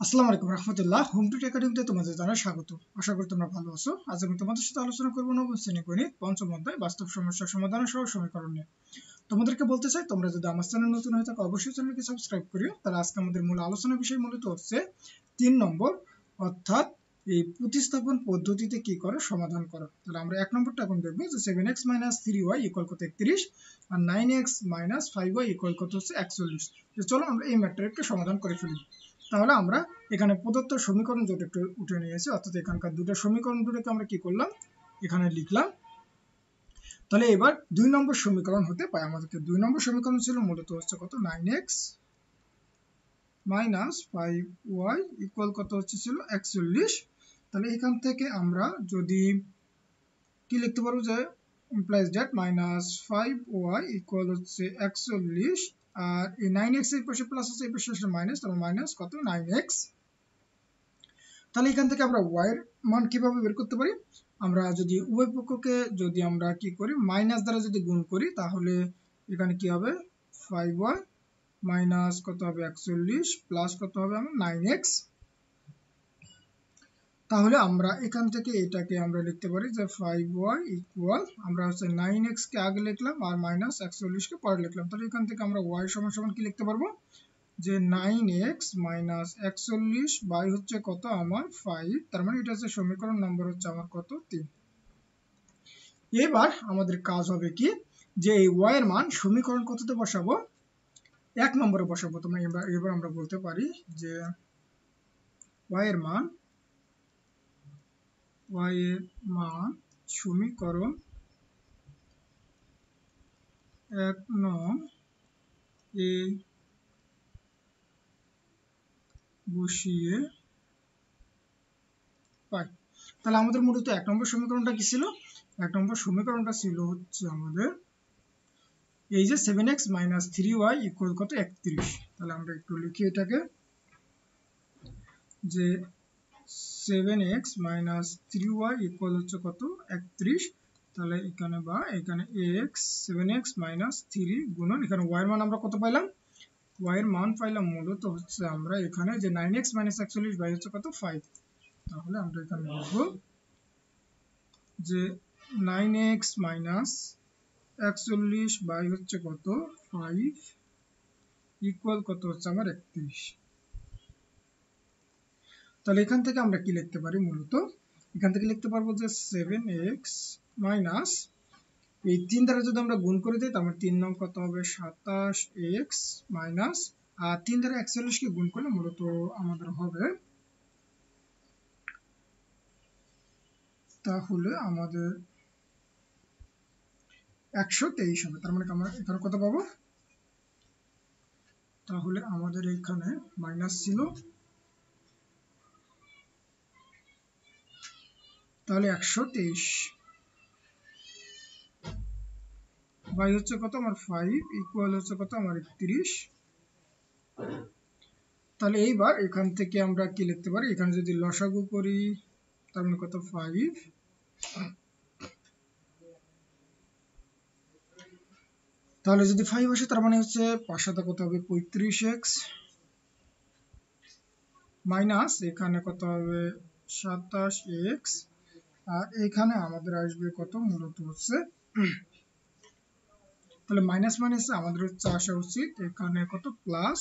আসসালামু আলাইকুম রহমতুল্লাহ। হোম টুট একাডেমিতে তোমাদের জানাই স্বাগত। আশা করি তোমরা ভালো আছো। আজ আমি তোমাদের সাথে আলোচনা করবো নবম শ্রেণী গণিত পঞ্চম অধ্যায় বাস্তব সমস্যার সমাধান সহ সমীকরণ নিয়ে। তোমাদেরকে বলতে চাই, তোমরা যদি আমার চ্যানেল নতুন হয়ে থাকো অবশ্যই চ্যানেলকে সাবস্ক্রাইব করিও। তাহলে আজকে আমাদের মূল আলোচনার বিষয় মূলত হচ্ছে 3 নম্বর, অর্থাৎ এই প্রতিস্থাপন পদ্ধতিতে কি করে সমাধান করো। তাহলে আমরা 1 নম্বরটা এখন দেখবো যে 7x - 3y = কত 31 আর 9x - 5y = কত হচ্ছে 41। তো চলো আমরা এই ম্যাট্রিক্সটা সমাধান করে ফেলি। তাহলে আমরা এখানে প্রদত্ত সমীকরণ যেটা একটু উঠে নিয়েছি, অর্থাৎ এখানকার দুটো সমীকরণ দুটোকে আমরা কি করলাম, এখানে লিখলাম। তাহলে এবার 2 নম্বর সমীকরণ হতে পাই আমাদেরকে 2 নম্বর সমীকরণ ছিল মূলত হচ্ছে কত 9x - 5y = কত হচ্ছে ছিল 41। তাহলে এখান থেকে আমরা যদি কি লিখতে পারবো যে implies that -5y = হচ্ছে 41 আর এই 9x এর পাশে প্লাস আছে, এই পাশে আসলে মাইনাস, তাহলে মাইনাস কত 9x। তাহলে এখান থেকে আমরা y এর মান কিভাবে বের করতে পারি, আমরা যদি উভয় পক্ষকে যদি আমরা কি করি মাইনাস দ্বারা যদি গুণ করি, তাহলে এখানে কি হবে 5y মাইনাস কত হবে 41 প্লাস কত হবে আমার 9x। তাহলে আমরা এখান থেকে এটাকে আমরা লিখতে পারি যে 5y = আমরা হচ্ছে 9x কে আগে লিখলাম আর মাইনাস 41 কে পরে লিখলাম। তাহলে এখান থেকে আমরা y সমান কি লিখতে পারবো যে 9x - 41 বাই হচ্ছে কত আমার 5। তার মানে এটা হচ্ছে সমীকরণ নম্বর হচ্ছে আমার কত 3। এবার আমাদের কাজ হবে কি যে এই y এর মান সমীকরণ কততে বসাবো, 1 নম্বরে বসাবো। তোমরা এবার আমরা বলতে পারি যে y এর মান সমীকরণ 1 নং এ বসিয়ে পাই। তাহলে আমাদের মূলত 1 নম্বর সমীকরণটা কি ছিল, 1 নম্বর সমীকরণটা ছিল হচ্ছে আমাদের এই যে 7x - 3y = কত 31। তাহলে আমরা একটু লিখি এটাকে যে 7x - 3y = হচ্ছে কত 31। তাহলে এখানে বা এখানে x 7x - 3 গুণন এখানে y এর মান আমরা কত পাইলাম, y এর মান পাইলাম মূলত হচ্ছে আমরা এখানে যে 9x - 41 বাই হচ্ছে কত 5। তাহলে আমরা এখানে লিখব যে 9x - 41 বাই হচ্ছে কত 5 ইকুয়াল কত হচ্ছে আমার 31। তাহলে এখান থেকে আমরা কি লিখতে পারি, মূলত এখান থেকে লিখতে পারবো যে 7x মাইনাস এই 3 দ্বারা যদি আমরা গুণ করে দিই, তাহলে 3 নং কত হবে 27x মাইনাস আর 3 দ্বারা 41 কে গুণ করলে মূলত আমাদের হবে, তাহলে আমাদের 123 হবে। তার মানে আমরা এখানে কত পাবো, তাহলে আমাদের এখানে মাইনাস ছিল, তাহলে 123 বাই হচ্ছে কত আমার 5 ইকুয়াল হচ্ছে কত আমার 31। তাহলে এইবার এখান থেকে আমরা কি লিখতে পারি, এখানে যদি লসাগু করি তার মানে কত 5, তাহলে যদি 5 আসে তার মানে হচ্ছে 5 সাথে কত হবে 35x মাইনাস এখানে কত হবে 27x আর এখানে আমাদের আসবে কত মূলত হচ্ছে, তাহলে মাইনাস মাইনাস আমাদের হচ্ছে আসা উচিত এখানে কত প্লাস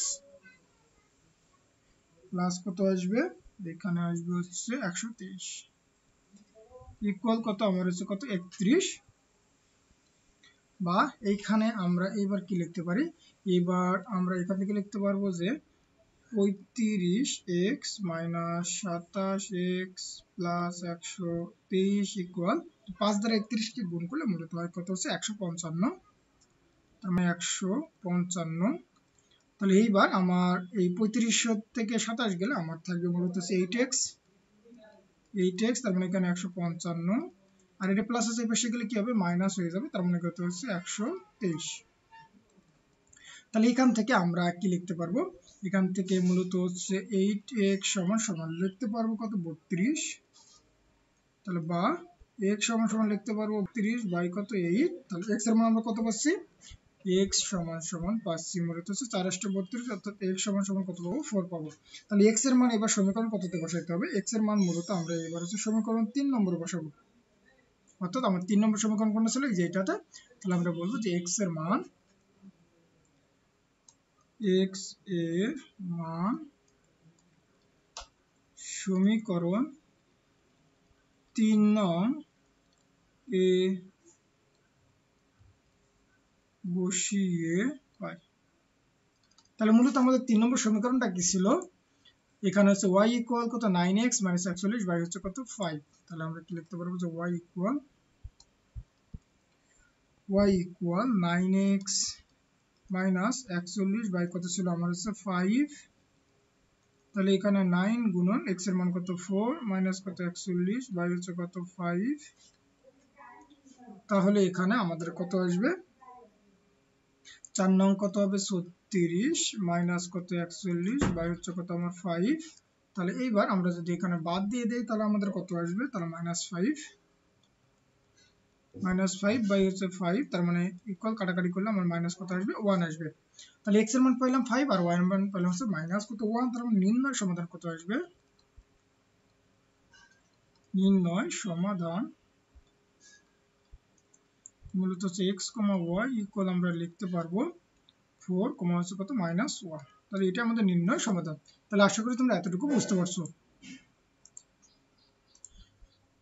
কত আসবে, এখানে আসবে হচ্ছে 123 ইকুয়াল কত আমার হচ্ছে কত 31। বা এইখানে আমরা এবার কি লিখতে পারি, এবার আমরা এখান থেকে লিখতে পারবো যে 35x - 27x প্লাস 123 ইকুয়াল 5 দ্বারা 31 কে গুণ করলে মূলত হয় কত হচ্ছে 155। তাহলে 155। তাহলে এইবার আমার এই 35 থেকে 27 গেলে আমার থাকবে মূলত হচ্ছে 8x, তার মানে এখানে 155 আর এটা প্লাস আছে এই পাশে গেলে কি হবে মাইনাস হয়ে যাবে, তার মানে কত হচ্ছে 123। তাহলে এখান থেকে আমরা কি লিখতে পারবো, এখান থেকে মূলত হচ্ছে 8x সমান লিখতে পারবো কত 32। তাহলে বা x সমান লিখতে পারবো 32 বাই কত 8। তাহলে x এর মান আমরা কত পাচ্ছি x সমান সমান পাচ্ছি মূলত হচ্ছে 4 * 32 অর্থাৎ x সমান সমান কত পাবো 4 পাবো। তাহলে x এর মান এবার সমীকরণ কততে বসাইতে হবে, x এর মান মূলত আমরা এবার হচ্ছে সমীকরণ 3 নম্বরে বসাবো, অর্থাৎ আমার 3 নম্বর সমীকরণ কোনটা ছিল এই যে এটাতে। তাহলে আমরা বলবো যে x এর মান সমীকরণ 3 নং এ বসিয়ে পাই। তাহলে মূলত আমাদের 3 নম্বর সমীকরণটা কি ছিল, এখানে হচ্ছে y ইকুয়াল কত 9x - 41 বাই হচ্ছে কত 5। তাহলে আমরা কি লিখতে পারবো যে y ইকুয়াল 9x - 41 বাই কত ছিল আমার হচ্ছে 5। তাহলে এখানে 9 গুণন x এর মান কত 4 মাইনাস কত 41 বাই হচ্ছে কত 5। তাহলে এখানে আমাদের কত আসবে 4 নং কত হবে 36 মাইনাস কত 41 বাই হচ্ছে কত আমার 5। তাহলে এইবার আমরা যদি এখানে বাদ দিয়ে দেই তাহলে আমাদের কত আসবে, তাহলে -5 বাই হচ্ছে 5, তার মানে ইকুয়াল কাটাকাটি করলে আমার মাইনাস কত আসবে 1 আসবে। তাহলে x এর মান পাইলাম 5 আর y এর মান পাইলাম হচ্ছে মাইনাস কত 1। তার মানে নির্ণয় সমাধান কত আসবে, নির্ণয় সমাধান মূলত হচ্ছে x, y ইকুয়াল আমরা লিখতে পারবো 4, হচ্ছে কত -1। তাহলে এটা আমাদের নির্ণয় সমাধান। তাহলে আশা করি তোমরা এতটুকু বুঝতে পারছো।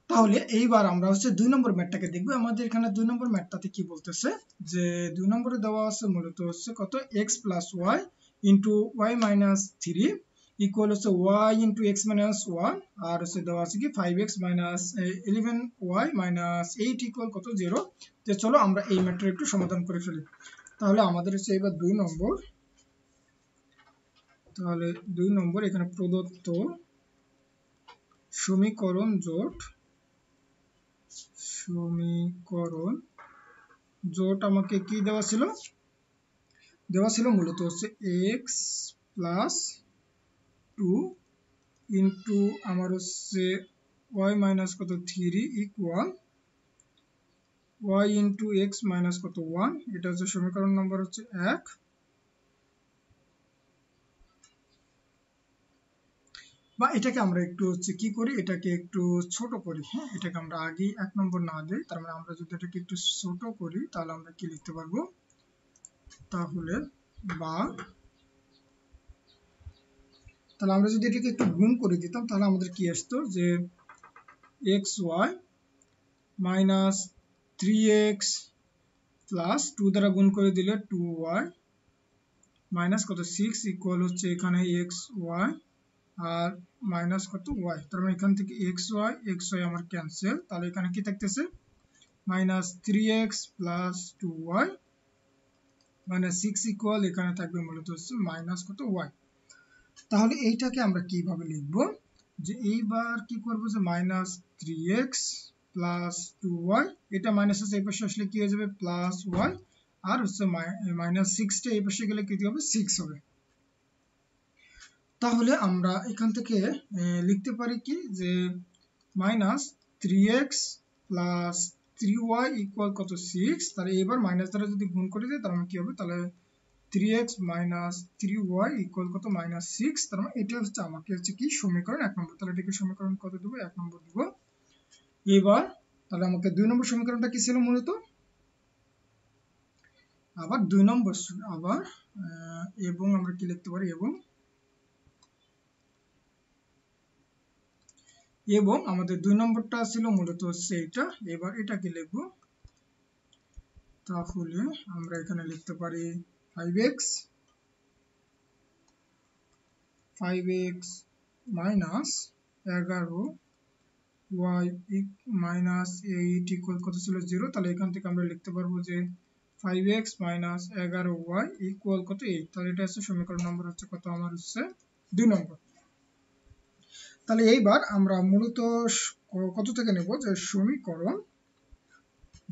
তাহলে এইবার আমরা হচ্ছে 2 নম্বর ম্যাথটাকে দেখব। আমাদের এখানে 2 নম্বর ম্যাথটাতে কি বলতেছে যে 2 নম্বরে দেওয়া আছে মূলত হচ্ছে কত x + y * y - 3 ইকুয়াল হচ্ছে y * x - 1 আর হচ্ছে দেওয়া আছে কি 5x - 11y - 8 ইকুয়াল কত 0। তো চলো আমরা এই ম্যাথটা একটু সমাধান করে ফেলি। তাহলে আমাদের হচ্ছে এবার 2 নম্বর, তাহলে 2 নম্বর এখানে প্রদত্ত সমীকরণ জোট আমাকে কি দেওয়া ছিল মূলত হচ্ছে x + 2 ইন্টু আমার হচ্ছে y - কত 3 ইকুয়াল y * x - কত 1। এটা হচ্ছে সমীকরণ নাম্বার হচ্ছে 1। বা এটাকে আমরা একটু হচ্ছে কি করি, এটাকে একটু ছোট করি। হ্যাঁ, এটাকে আমরা আগে 1 নম্বর না দেই, তার মানে আমরা যদি এটাকে একটু ছোট করি তাহলে আমরা কি লিখতে পারবো, তাহলে আমরা যদি এটাকে একটু গুণ করে দিতাম তাহলে আমাদের কি আসতো যে xy - 3x প্লাস 2 দ্বারা গুণ করে দিলে 2y মাইনাস কত 6 ইকুয়াল হচ্ছে এখানে xy আর মাইনাস কত y। তার মানে এখান থেকে xy আমার ক্যান্সেল। তাহলে এখানে কি থাকতেছে -3x + 2y -6 ইকুয়াল এখানে থাকবে মূলত হচ্ছে মাইনাস কত y। তাহলে এইটাকে আমরা কিভাবে লিখব, যে এইবার কি করব যে -3x + 2y, এটা মাইনাস আছে এই পাশে আসলে কি হয়ে যাবে +y আর হচ্ছে -6 টা এই পাশে গেলে কি হবে 6 হবে। তাহলে আমরা এখান থেকে লিখতে পারি কি যে -3x + 3y ইকুয়াল কত 6। তাহলে এবার মাইনাস দ্বারা যদি গুণ করে দিই তাহলে কি হবে, তাহলে 3x - 3y ইকুয়াল কত -6। তার মানে এটা হচ্ছে আমাকে হচ্ছে কি সমীকরণ 1 নম্বর। তাহলে এটাকে সমীকরণ কত দেব, 1 নম্বর দেব। এবার তাহলে আমাকে 2 নম্বর সমীকরণটা কি ছিল মূলত, আবার 2 নম্বর আবার এবং আমরা কি লিখতে পারি এবং আমাদের 2 নম্বরটা ছিল মূলত হচ্ছে এটা। এবার এটাকে লিখব, তাহলে আমরা এখানে লিখতে পারি 5x - 11y - 8 ইকুয়াল কত ছিল 0। তাহলে এখান থেকে আমরা লিখতে পারবো যে 5x - 11y ইকুয়াল কত 8। তাহলে এটা হচ্ছে সমীকরণ নম্বর হচ্ছে কত আমার হচ্ছে 2 নম্বর। তাহলে এইবার আমরা মূলত কত থেকে নেব, যে সমীকরণ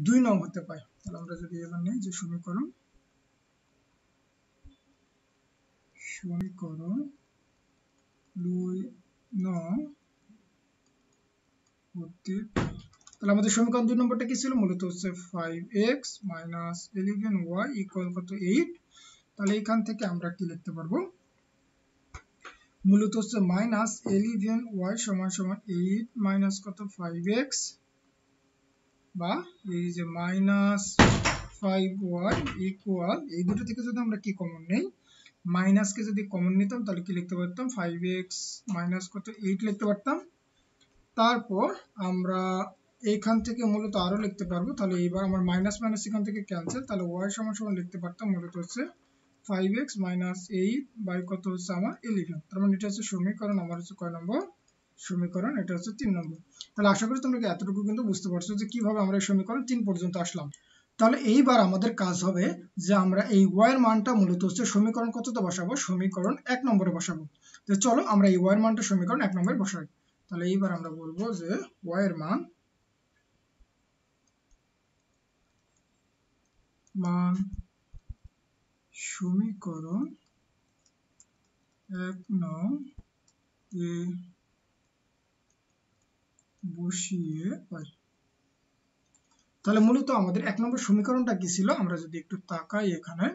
2 নং হতে পায়। তাহলে আমরা যদি এবার নেই যে সমীকরণ 2 নং হতে পায়। তাহলে আমাদের সমীকরণ 2 নম্বরটা কি ছিল? মূলত হচ্ছে 5x - 11y = কত 8। তাহলে এখান থেকে আমরা কি লিখতে পারবো? মূলত হচ্ছে -11y = 8 মাইনাস কত 5x, বা এই যে -5y ইকুয়াল, এই দুটো থেকে যদি আমরা কি কমন নেই, মাইনাসকে যদি কমন নিতাম তাহলে কি লিখতে পারতাম? 5x মাইনাস কত 8 লিখতে পারতাম। তারপর আমরা এইখান থেকে মূলত আরো লিখতে পারবো। তাহলে এইবার আমার মাইনাস মাইনাস এখান থেকে ক্যান্সেল, তাহলে y = লিখতে পারতাম মূলত হচ্ছে 5x - 8 বাই কত হচ্ছে আমার 11। তার মানে এটা হচ্ছে সমীকরণ, আমার হচ্ছে কয় নম্বর সমীকরণ? এটা হচ্ছে 3 নম্বর। তাহলে আশা করি তোমরা এতটুকু কিন্তু বুঝতে পারছো যে কিভাবে আমরা এই সমীকরণ 3 পর্যন্ত আসলাম। তাহলে এইবার আমাদের কাজ হবে যে আমরা এই y এর মানটা মূলত হচ্ছে সমীকরণ কততে বসাবো? সমীকরণ 1 নম্বরে বসাবো। তো চলো আমরা এই y এর মানটা সমীকরণ 1 নম্বরে বসাই। তাহলে এইবার আমরা বলবো যে y এর মান সমীকরণ 1 নং এ বসিয়ে পাই। তাহলে মূলত আমাদের 1 নম্বর সমীকরণটা কি ছিল? আমরা যদি একটু তাকাই এখানে,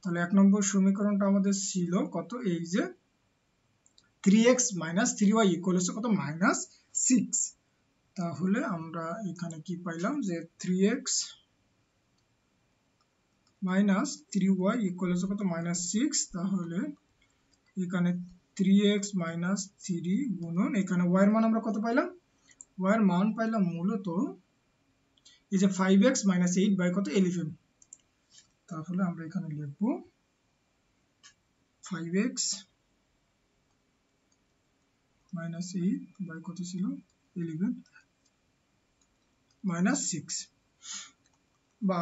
তাহলে 1 নম্বর সমীকরণটা আমাদের ছিল কত? এই যে 3x - 3y = কত? -6। তাহলে আমরা এখানে কি পাইলাম যে 3x - 3y = কত? -6। তাহলে এখানে 3x - 3 গুণন এখানে y এর মান আমরা কত পাইলাম? y এর মান পাইলাম মূলত এই যে 5x - 8 বাই কত 11। তাহলে আমরা এখানে লিখব 5x - 8 বাই কত ছিল? 11 - 6, বা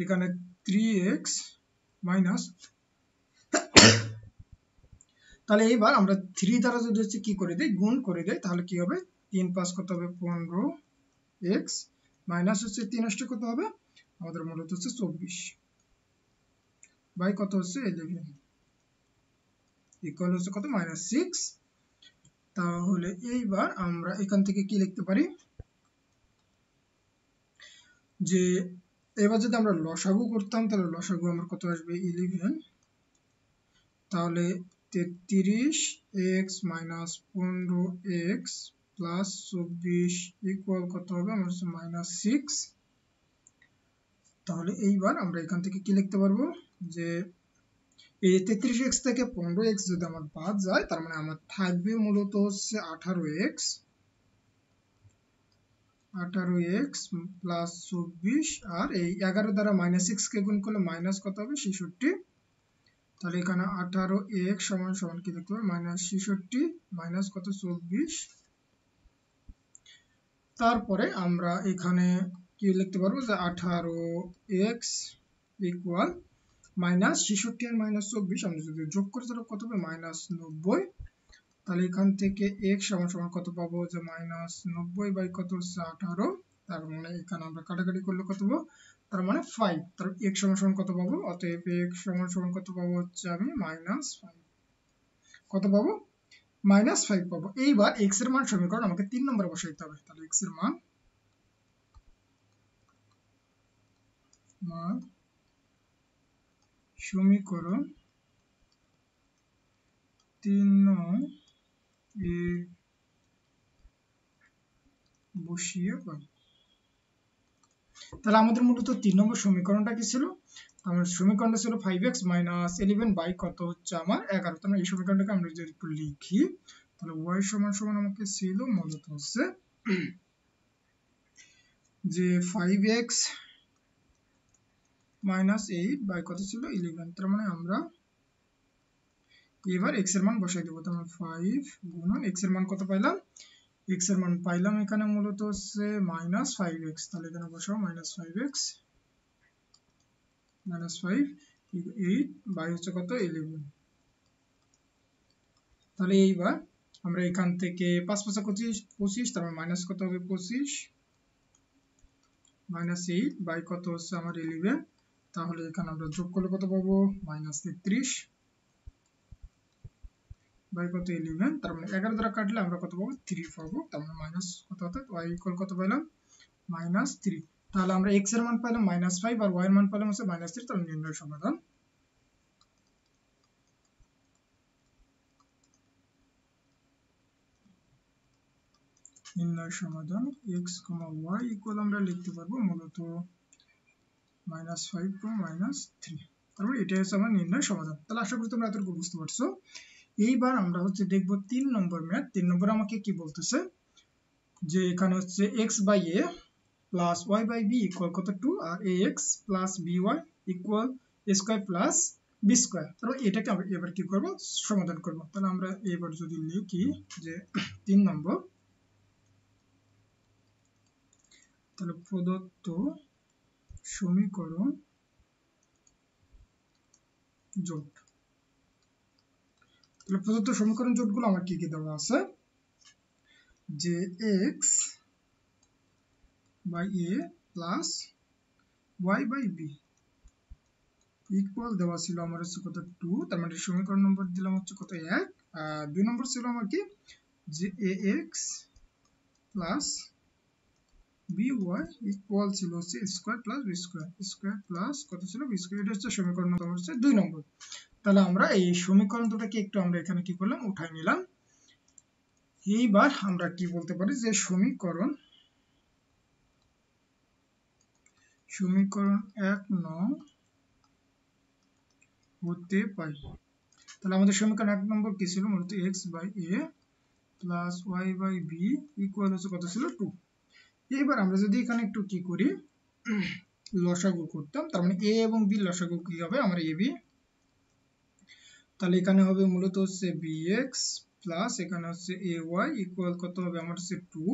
এখানে 3x মাইনাস, তাহলে এইবার আমরা 3 দ্বারা যদি হচ্ছে কি করে দেই? গুণ করে দেই, তাহলে কি হবে? 3 × 5 কত হবে? 15x মাইনাস হচ্ছে 3 আসলে কত হবে? আমাদের মূলত হচ্ছে 24 বাই কত হচ্ছে 11 ইকুয়াল হচ্ছে কত? -6। তাহলে এইবার আমরা এখান থেকে কি লিখতে পারি? যে এবার যদি আমরা লসাগু করতাম তাহলে লসাগু আমার কত আসবে? 11। তাহলে 33x - 15x প্লাস 24 ইকুয়াল কত হবে? আমার হচ্ছে -6। তাহলে এইবার আমরা এখান থেকে কি লিখতে পারবো? যে এই 33x থেকে 15x যদি আমার বাদ যায়, তার মানে আমার থাকবে মূলত হচ্ছে 18x প্লাস 24, আর এই 11 দ্বারা -6 কে গুণ করলে মাইনাস কত হবে? 66। তাহলে এখানে 18x সমান কি লিখতে হবে? -66 মাইনাস কত? 24। তারপরে আমরা এখানে কি লিখতে পারবো? যে 18x ইকুয়াল -66 আর -24 আমরা যদি যোগ করি তাহলে কত হবে? -90। তাহলে এখান থেকে x সমান কত পাবো? যে -90 বাই কত হচ্ছে 18। তার মানে এখানে আমরা কাটাকাটি করলে কত পাবো? তার মানে 5। তার x সমান কত পাবো? অতএব x সমান কত পাবো? হচ্ছে আমি -5 কত পাবো? -5 পাবো। এইবার x এর মান সমীকরণ আমাকে 3 নম্বরে বসাইতে হবে। তাহলে x এর মান সমীকরণ 3 নং এ বসিয়ে পাই। তাহলে আমাদের মূলত 3 নম্বর সমীকরণটা কি ছিল? আমার সমীকরণটা ছিল 5x - 11 বাই কত হচ্ছে আমার 11। তাহলে এই সমীকরণটাকে আমরা যদি একটু লিখি, তাহলে y সমান আমাকে ছিল মূলত হচ্ছে যে 5x - 8 বাই কত ছিল? 11। তার মানে আমরা এবার x এর মান বসাই দেবো। তাহলে 5 গুণন x এর মান কত পাইলাম? x এর মান পাইলাম এখানে মূলত হচ্ছে -5x। তাহলে এখানে বসাও -5x -5 8 বাই হচ্ছে কত? 11। তাহলে এইবার আমরা এখান থেকে 5 5 25, তারপর মাইনাস কত হবে? 25 -8 বাই কত হচ্ছে আমার 11। তাহলে এখানে আমরা যোগ করলে কত পাবো? -33 বাই কত? 11। তার মানে 11 দ্বারা কাটলে আমরা কত পাবো? 3 পাবো। তার মানে মাইনাস কত অর্থাৎ y ইকুয়াল কত পাইলাম? -3। তাহলে আমরা x এর মান পেলাম -5 আর y এর মান পেলাম হচ্ছে -3। তাহলে নির্ণয় সমাধান। নির্ণয় সমাধান x, y ইকুয়াল আমরা লিখতে পারবো মূলত -5, -3। তারপর এটা হচ্ছে আমার নির্ণয় সমাধান। তাহলে আশা করি তোমরা এতটুকু বুঝতে পারছো। এইবার আমরা হচ্ছে দেখবো 3 নম্বর ম্যাথ। 3 নম্বর আমাকে কি বলতেছে যে এখানে হচ্ছে x by a plus y by b equal কত 2 আর ax plus by equal a square plus b square. তাহলে এটাকে আমরা এবার কি করব, সমাধান করব। তাহলে আমরা এবার যদি লিখি যে 3 নম্বর, তাহলে প্রদত্ত সমীকরণ জোট। তাহলে প্রদত্ত সমীকরণ জোটগুলো আমার কি কি দেওয়া আছে, যে x by a plus y by b equal দেওয়া ছিল আমার হচ্ছে কত 2। তার মানে সমীকরণ নম্বর দিলাম হচ্ছে কত 1। আর 2 নম্বর ছিল আমার কি, যে ax প্লাস by ইকুয়াল ছিল হচ্ছে square plus b square, square plus কত ছিল b স্কয়ার। এটা হচ্ছে সমীকরণ নম্বর হচ্ছে 2 নম্বর। তাহলে আমরা এই সমীকরণ দুটোকে একটু আমরা এখানে কি করলাম, উঠাই নিলাম। এইবার আমরা কি বলতে পারি যে সমীকরণ 1 নং হতে পারি। তাহলে আমাদের সমীকরণ 1 নম্বর কি ছিল, মূলত x by a plus y by b equal হচ্ছে কত ছিল 2। এবার আমরা যদি এখানে একটু কি করি, লসাগু করতাম, তার মানে a এবং b লসাগু কি হবে আমার ab। তাহলে এখানে হবে মূলত হচ্ছে bx প্লাস এখানে হচ্ছে ay ইকুয়াল কত হবে আমার হচ্ছে 2।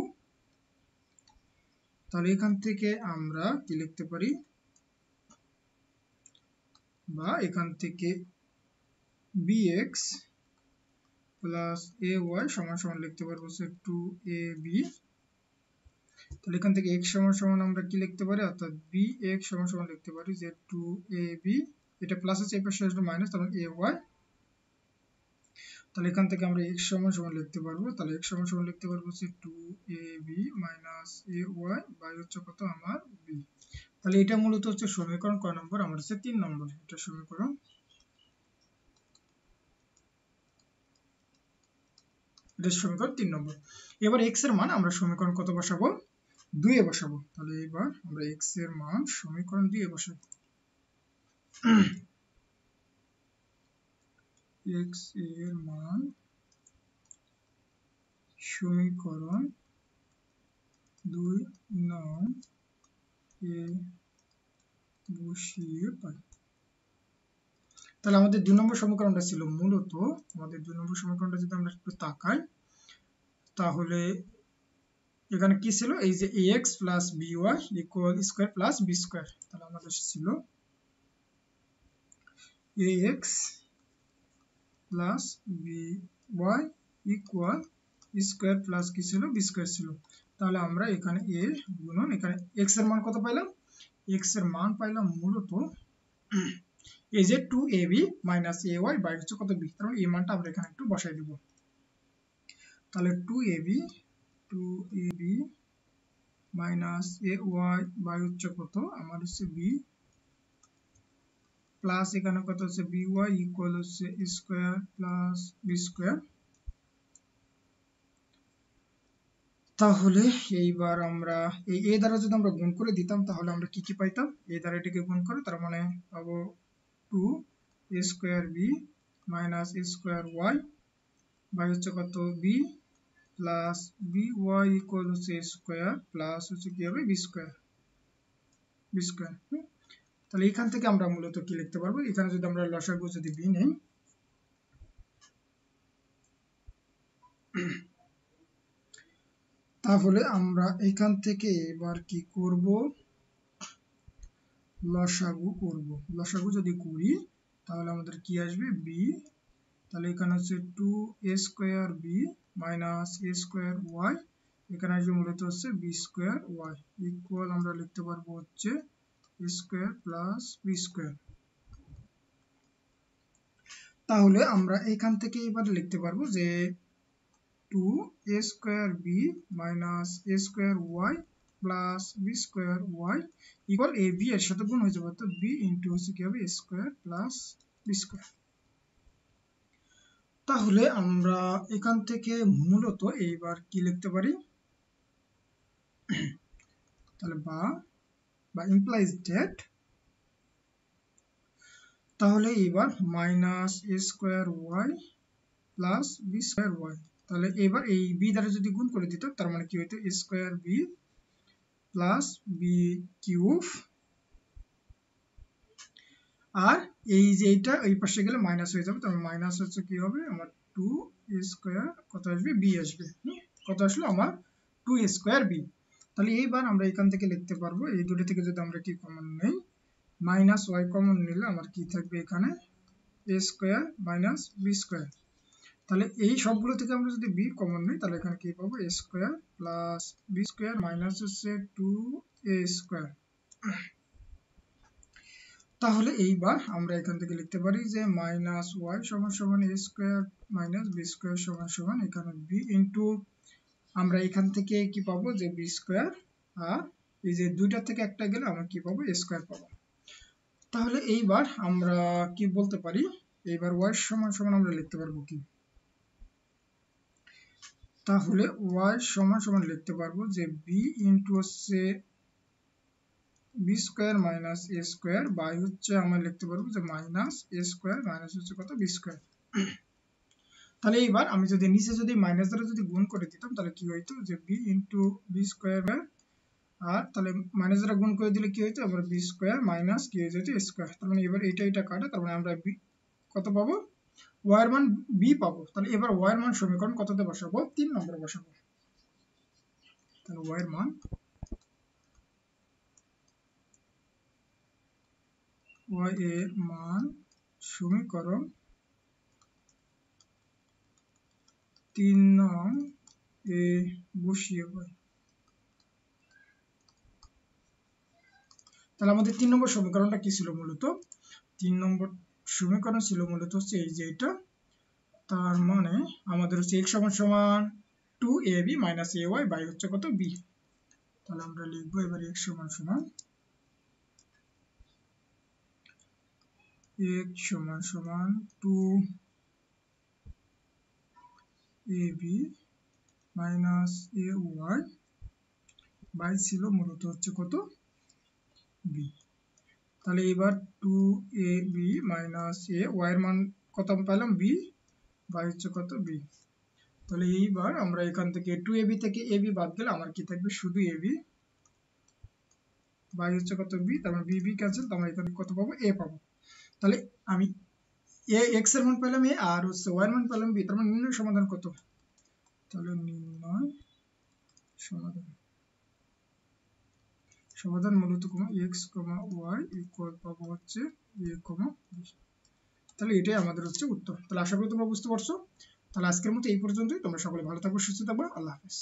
তাহলে এখান থেকে আমরা কি লিখতে পারি, বা এখান থেকে bx প্লাস ay সমান সমান লিখতে পারবো হচ্ছে 2ab। তাহলে এখান থেকে x সমান সমান আমরা কি লিখতে পারি, অর্থাৎ bx সমান সমান লিখতে পারি যে 2ab, এটা প্লাস আছে এই পাশে আসলে মাইনাস, তাহলে ay। তাহলে এখান থেকে আমরা x সমান সমান লিখতে পারবো, তাহলে x সমান সমান লিখতে পারবো হচ্ছে 2ab মাইনাস ay বাই হচ্ছে কত আমার b। তাহলে এটা মূলত হচ্ছে সমীকরণ কয় নম্বর, আমার হচ্ছে 3 নম্বর। এটা সমীকরণ, এটা সমীকরণ 3 নম্বর। এবার x এর মান আমরা সমীকরণ কত বসাবো, 2 এ বসাবো। তাহলে এবার আমরা x এর মান সমীকরণ 2 এ বসাবো। x এর মান সমীকরণ 2 নং এ বসিয়ে পাই। তাহলে আমাদের 2 নম্বর সমীকরণটা ছিল মূলত, আমাদের 2 নম্বর সমীকরণটা যদি আমরা একটু তাকাই, তাহলে এখানে কি ছিল, এই যে ax plus by equal square plus b square. তাহলে আমাদের ছিল ax plus by equal square plus কি ছিল, b স্কয়ার ছিল। তাহলে আমরা এখানে a গুণন এখানে x এর মান কত পাইলাম, x এর মান পাইলাম মূলত এই যে 2ab মাইনাস ay বাই হচ্ছে কত b। তাহলে এই মানটা আমরা এখানে একটু বসাই দেব। তাহলে 2ab মাইনাস ay বাই হচ্ছে কত আমার হচ্ছে b প্লাস এখানে কত হচ্ছে by ইকুয়াল হচ্ছে স্কয়ার প্লাস b স্কয়ার। তাহলে এইবার আমরা এই a দ্বারা যদি আমরা গুণ করে দিতাম, তাহলে আমরা কি কি পাইতাম, a দ্বারা এটাকে গুণ করে তার মানে পাবো 2a square b minus a square y by হচ্ছে কত b প্লাস by ইকুয়াল হচ্ছে a স্কয়ার প্লাস হচ্ছে কি হবে b স্কয়ার। তাহলে এখান থেকে আমরা মূলত কি লিখতে পারবো, এখানে যদি আমরা লসাগু যদি b নেই, তাহলে আমরা এখান থেকে এবার কি করব, লসাগু করব। লসাগু যদি করি তাহলে আমাদের কি আসবে b। তাহলে এখানে হচ্ছে 2a square b minus a square y, এখানে আসবে মূলত হচ্ছে b স্কয়ার y ইকুয়াল আমরা লিখতে পারবো হচ্ছে a square plus b square. তাহলে আমরা এখান থেকে এবার লিখতে পারবো যে 2a square b minus a square y plus b square y equal a b এর সাথে গুণ হয়ে যাবে, তো বি ইন্টু হচ্ছে কি হবে এ স্কোয়ার প্লাস বি স্কোয়ার। তাহলে আমরা এখান থেকে মূলত এইবার কি লিখতে পারি, তাহলে বা ইমপ্লাইজ দ্যাট, তাহলে এবার minus a square y plus b square y, তাহলে এবার এই বি দ্বারা যদি গুণ করে দিত তার মানে কি হইতো a square b plus b cube, আর এই যে এইটা এই পাশে গেলে মাইনাস হয়ে যাবে, তাহলে মাইনাস হচ্ছে কি হবে আমার 2 এ স্কোয়ার কত আসবে বি আসবে, কত আসলো আমার 2 এ স্কোয়ার বি। তাহলে এইবার আমরা এখান থেকে লিখতে পারবো এই দুটো থেকে যদি আমরা কি কমন নেই মাইনাস ওয়াই কমন নিলে আমার কি থাকবে এখানে এ স্কোয়ার মাইনাস বি স্কোয়ার, তাহলে এই সবগুলো থেকে আমরা যদি বি কমন নিই তাহলে এখানে কি পাবো a square plus b square minus হচ্ছে 2 এ স্কোয়ার। তাহলে এইবার আমরা এখান থেকে লিখতে পারি যে মাইনাস ওয়াই সমান সমান এ স্কোয়ার মাইনাস বি স্কোয়ার সমান সমান এখানে বি ইন্টু আমরা এখান থেকে কি পাবো যে বি স্কোয়ার, আর এই যে দুইটা থেকে একটা গেলে আমরা কি পাবো এ স্কোয়ার পাবো। তাহলে এইবার আমরা কি বলতে পারি, এইবার ওয়াই সমান সমান আমরা লিখতে পারবো কি, তাহলে ওয়াই সমান সমান লিখতে পারবো যে বি ইন্টু হচ্ছে b square minus a square by হচ্ছে আমরা লিখতে পারবো যে মাইনাস এ স্কোয়ার মাইনাস হচ্ছে কত বি স্কোয়ার। তাহলে এইবার আমি যদি নিচে যদি মাইনাস দ্বারা যদি গুণ করে দিতাম তাহলে কি হইতো যে বি ইন্টু বি স্কোয়ার, আর তাহলে মাইনাস দ্বারা গুণ করে দিলে কি হইতো আবার বি স্কোয়ার মাইনাস কি হয়ে যেত স্কোয়ার, তার মানে এবার এটা কাটে, তার মানে আমরা বি কত পাবো ওয়াই এর মান বি পাবো। তাহলে এবার ওয়াই এর মান সমীকরণ কততে বসাবো 3 নম্বরে বসাবো, তাহলে ওয়াই এর মান ওয়াই এর মান সমীকরণ 3 নং এ বসিয়ে পাই। তাহলে আমাদের 3 নম্বর সমীকরণটা কি ছিল, মূলত 3 নম্বর সমীকরণ ছিল মূলত হচ্ছে এই যে এটা, তার মানে আমাদের হচ্ছে x সমান সমান 2ab মাইনাস ay বাই হচ্ছে কত b, তাহলে আমরা লিখবো এবার x সমান সমান x সমান সমান 2ab মাইনাস ay বাই ছিল মূলত হচ্ছে কত b। তাহলে এবার 2ab মাইনাস a y এর মান কত পেলাম b বাই হচ্ছে কত b। তাহলে এইবার আমরা এখান থেকে 2ab থেকে ab বাদ গেলে আমার কি থাকবে শুধু ab বাই হচ্ছে কত b, তার মানে b ক্যান্সেল, তাহলে এখানে কত পাবো a পাবো। তাহলে আমি a x এর মান পেলাম a আর হচ্ছে y এর মান পেলাম b, তার মানে নির্ণয় সমাধান কত, তাহলে নির্ণয় সমাধান মূলত x, y ইকুয়াল পাবো হচ্ছে a, b। তাহলে এটাই আমাদের হচ্ছে উত্তর। তাহলে আশা করি তোমরা বুঝতে পারছো। তাহলে আজকের মতো এই পর্যন্তই, তোমরা সকলে ভালো থাকবে সুস্থ থাকবে, আল্লাহ হাফেজ।